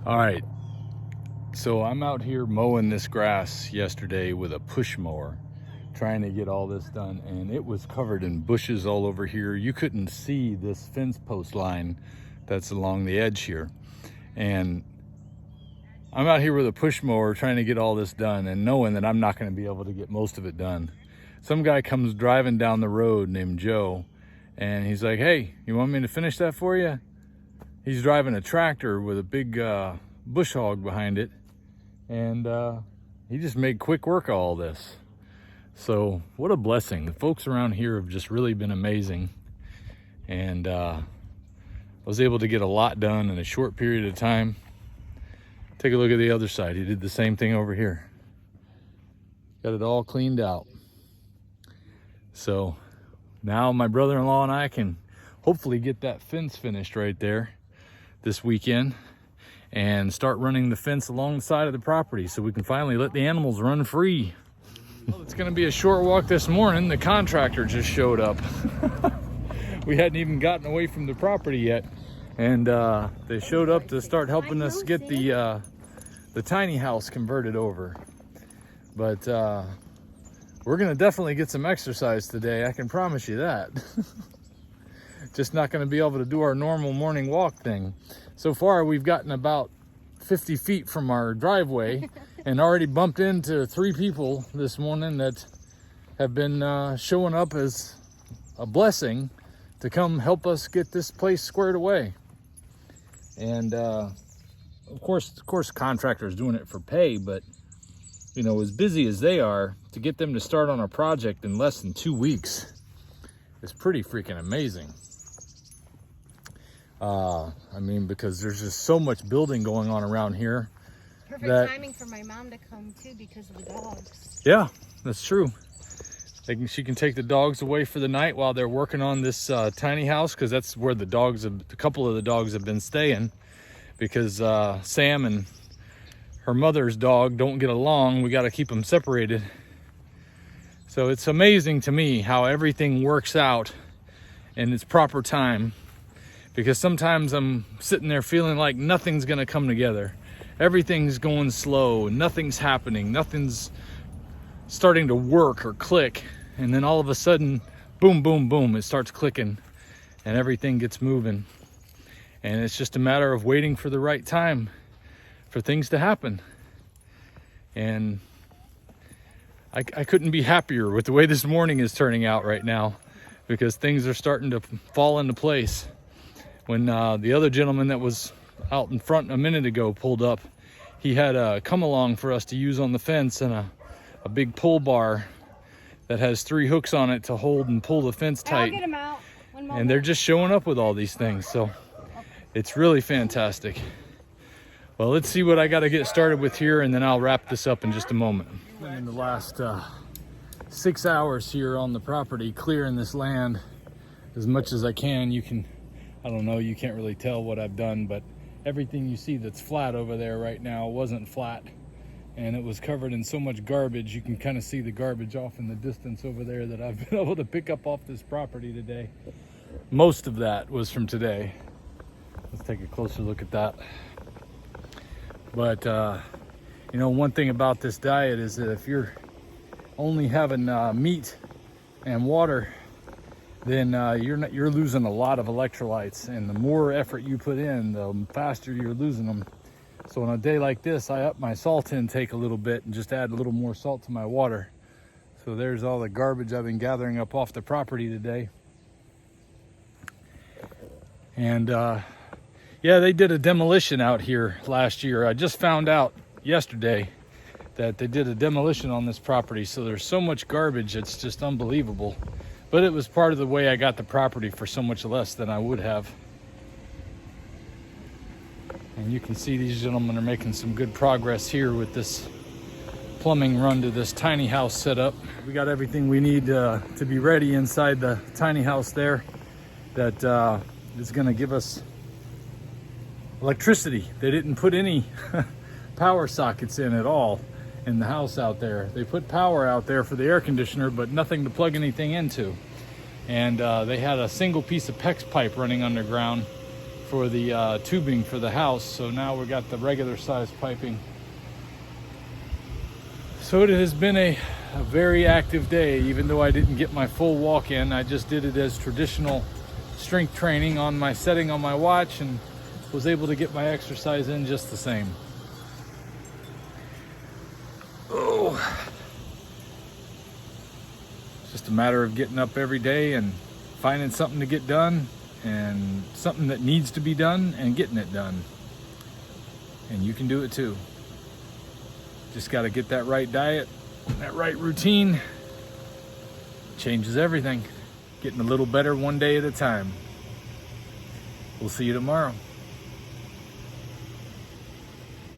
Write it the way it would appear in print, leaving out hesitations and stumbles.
All right, so I'm out here mowing this grass yesterday with a push mower, trying to get all this done, and it was covered in bushes all over here. You couldn't see this fence post line that's along the edge here. And I'm out here with a push mower trying to get all this done and knowing that I'm not going to be able to get most of it done. Some guy comes driving down the road named Joe, and he's like, "Hey, you want me to finish that for you?" He's driving a tractor with a big bush hog behind it, and he just made quick work of all this. So what a blessing. The folks around here have just really been amazing, and I was able to get a lot done in a short period of time. Take a look at the other side. He did the same thing over here. Got it all cleaned out. So now my brother-in-law and I can hopefully get that fence finished right there this weekend and start running the fence along the side of the property so we can finally let the animals run free. Well, it's gonna be a short walk this morning. The contractor just showed up. We hadn't even gotten away from the property yet, and they showed up to start helping us get the tiny house converted over. But we're gonna definitely get some exercise today, I can promise you that. Just not gonna be able to do our normal morning walk thing. So far, we've gotten about 50 feet from our driveway and already bumped into 3 people this morning that have been showing up as a blessing to come help us get this place squared away. And of course contractors doing it for pay, but you know, as busy as they are, to get them to start on a project in less than 2 weeks is pretty freaking amazing. I mean, because there's just so much building going on around here. Perfect timing for my mom to come too because of the dogs. Yeah, that's true. She can take the dogs away for the night while they're working on this tiny house, because that's where a couple of the dogs have been staying, because Sam and her mother's dog don't get along. We got to keep them separated. So it's amazing to me how everything works out in its proper time, because sometimes I'm sitting there feeling like nothing's gonna come together. Everything's going slow, nothing's happening, nothing's starting to work or click, and then all of a sudden, boom, boom, boom, it starts clicking and everything gets moving. And it's just a matter of waiting for the right time for things to happen. And I couldn't be happier with the way this morning is turning out right now, because things are starting to fall into place. When the other gentleman that was out in front a minute ago pulled up, he had a come along for us to use on the fence, and a big pull bar that has 3 hooks on it to hold and pull the fence tight. I'll get 'em out. One moment. And they're just showing up with all these things, so it's really fantastic. Well, let's see what I got to get started with here, and then I'll wrap this up in just a moment. In the last 6 hours here on the property, clearing this land as much as I can. I don't know, you can't really tell what I've done, but everything you see that's flat over there right now wasn't flat, and it was covered in so much garbage. You can kind of see the garbage off in the distance over there that I've been able to pick up off this property today. Most of that was from today. Let's take a closer look at that. But you know, one thing about this diet is that if you're only having meat and water, then you're losing a lot of electrolytes, and the more effort you put in, the faster you're losing them. So on a day like this, I up my salt intake a little bit and just add a little more salt to my water. So there's all the garbage I've been gathering up off the property today. And yeah, they did a demolition out here last year. I just found out yesterday that they did a demolition on this property. So there's so much garbage, it's just unbelievable. But it was part of the way I got the property for so much less than I would have. And you can see these gentlemen are making some good progress here with this plumbing run to this tiny house set up. We got everything we need to be ready inside the tiny house there that is going to give us electricity. They didn't put any power sockets in at all in the house out there. They put power out there for the air conditioner, but nothing to plug anything into. And they had a single piece of PEX pipe running underground for the tubing for the house. So now we got the regular size piping. So it has been a very active day. Even though I didn't get my full walk in, I just did it as traditional strength training on my setting on my watch, and was able to get my exercise in just the same. Oh, it's just a matter of getting up every day and finding something to get done, and something that needs to be done, and getting it done. And you can do it too. Just got to get that right diet, that right routine. Changes everything. Getting a little better one day at a time. We'll see you tomorrow.